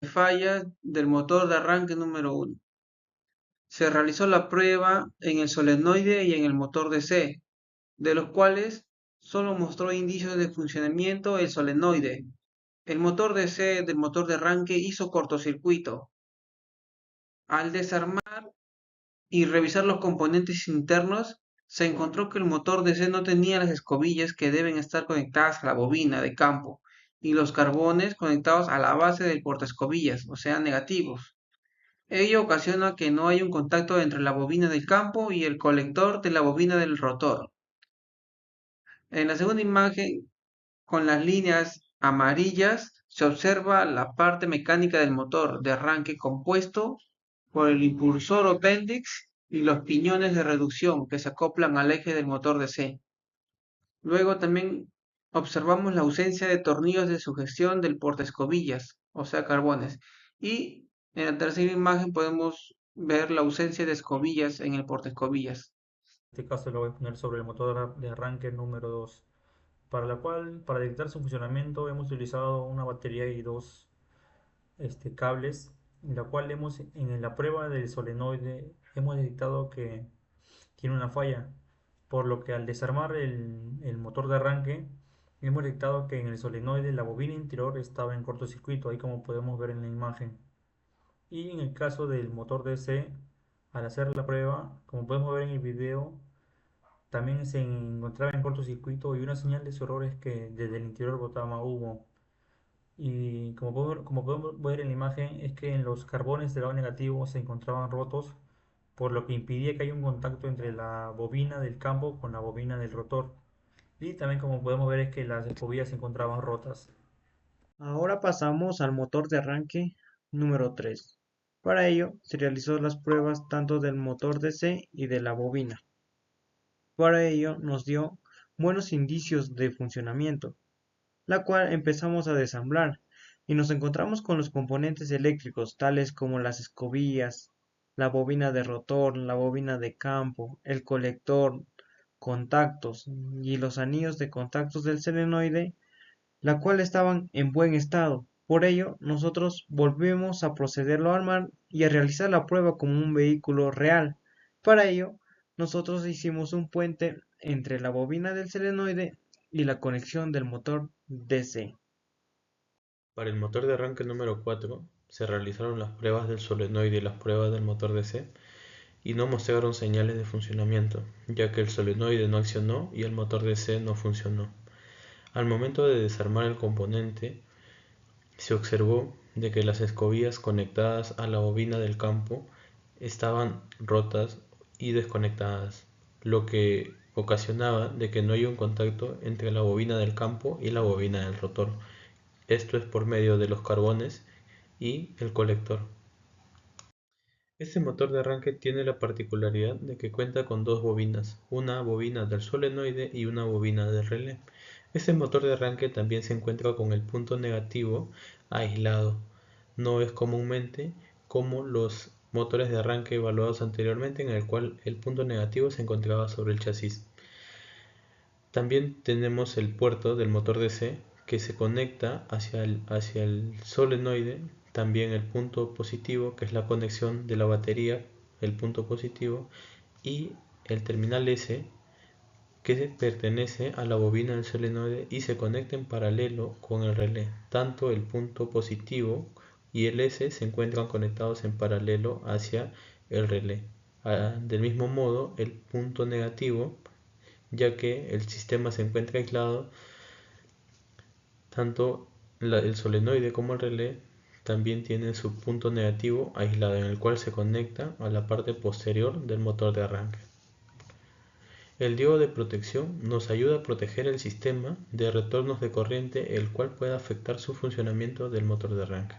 fallas del motor de arranque número 1. Se realizó la prueba en el solenoide y en el motor DC, de los cuales solo mostró indicios de funcionamiento el solenoide. El motor DC del motor de arranque hizo cortocircuito. Al desarmar y revisar los componentes internos, se encontró que el motor DC no tenía las escobillas que deben estar conectadas a la bobina de campo y los carbones conectados a la base del portaescobillas, o sea, negativos. Ello ocasiona que no haya un contacto entre la bobina del campo y el colector de la bobina del rotor. En la segunda imagen, con las líneas amarillas, se observa la parte mecánica del motor de arranque compuesto por el impulsor o bendix y los piñones de reducción que se acoplan al eje del motor DC. Luego también observamos la ausencia de tornillos de sujeción del portaescobillas, o sea, carbones. Y en la tercera imagen podemos ver la ausencia de escobillas en el portaescobillas. En este caso lo voy a poner sobre el motor de arranque número 2, para la cual, para detectar su funcionamiento, hemos utilizado una batería y dos cables, en la cual en la prueba del solenoide hemos detectado que tiene una falla, por lo que al desarmar el motor de arranque hemos detectado que en el solenoide la bobina interior estaba en cortocircuito, ahí como podemos ver en la imagen. Y en el caso del motor DC, al hacer la prueba, como podemos ver en el video, también se encontraba en cortocircuito y una señal de su error es que desde el interior botaba humo. Y como podemos ver en la imagen, es que en los carbones del lado negativo se encontraban rotos, por lo que impidía que haya un contacto entre la bobina del campo con la bobina del rotor. Y también como podemos ver es que las escobillas se encontraban rotas. Ahora pasamos al motor de arranque número 3. Para ello se realizó las pruebas tanto del motor DC y de la bobina. Para ello nos dio buenos indicios de funcionamiento, la cual empezamos a desamblar y nos encontramos con los componentes eléctricos tales como las escobillas, la bobina de rotor, la bobina de campo, el colector, contactos y los anillos de contactos del solenoide, la cual estaban en buen estado. Por ello, nosotros volvemos a procederlo a armar y a realizar la prueba como un vehículo real. Para ello, nosotros hicimos un puente entre la bobina del solenoide y la conexión del motor DC. Para el motor de arranque número 4 se realizaron las pruebas del solenoide y las pruebas del motor DC y no mostraron señales de funcionamiento, ya que el solenoide no accionó y el motor DC no funcionó. Al momento de desarmar el componente, se observó de que las escobillas conectadas a la bobina del campo estaban rotas y desconectadas, lo que ocasionaba de que no haya un contacto entre la bobina del campo y la bobina del rotor. Esto es por medio de los carbones y el colector. Este motor de arranque tiene la particularidad de que cuenta con dos bobinas, una bobina del solenoide y una bobina del relé. Este motor de arranque también se encuentra con el punto negativo aislado. No es comúnmente como los motores de arranque evaluados anteriormente, en el cual el punto negativo se encontraba sobre el chasis. También tenemos el puerto del motor DC que se conecta hacia el solenoide, también el punto positivo, que es la conexión de la batería, el punto positivo, y el terminal S, que pertenece a la bobina del solenoide y se conecta en paralelo con el relé. Tanto el punto positivo y el S se encuentran conectados en paralelo hacia el relé. Del mismo modo, el punto negativo, ya que el sistema se encuentra aislado, tanto el solenoide como el relé también tienen su punto negativo aislado, en el cual se conecta a la parte posterior del motor de arranque. El diodo de protección nos ayuda a proteger el sistema de retornos de corriente, el cual puede afectar su funcionamiento del motor de arranque.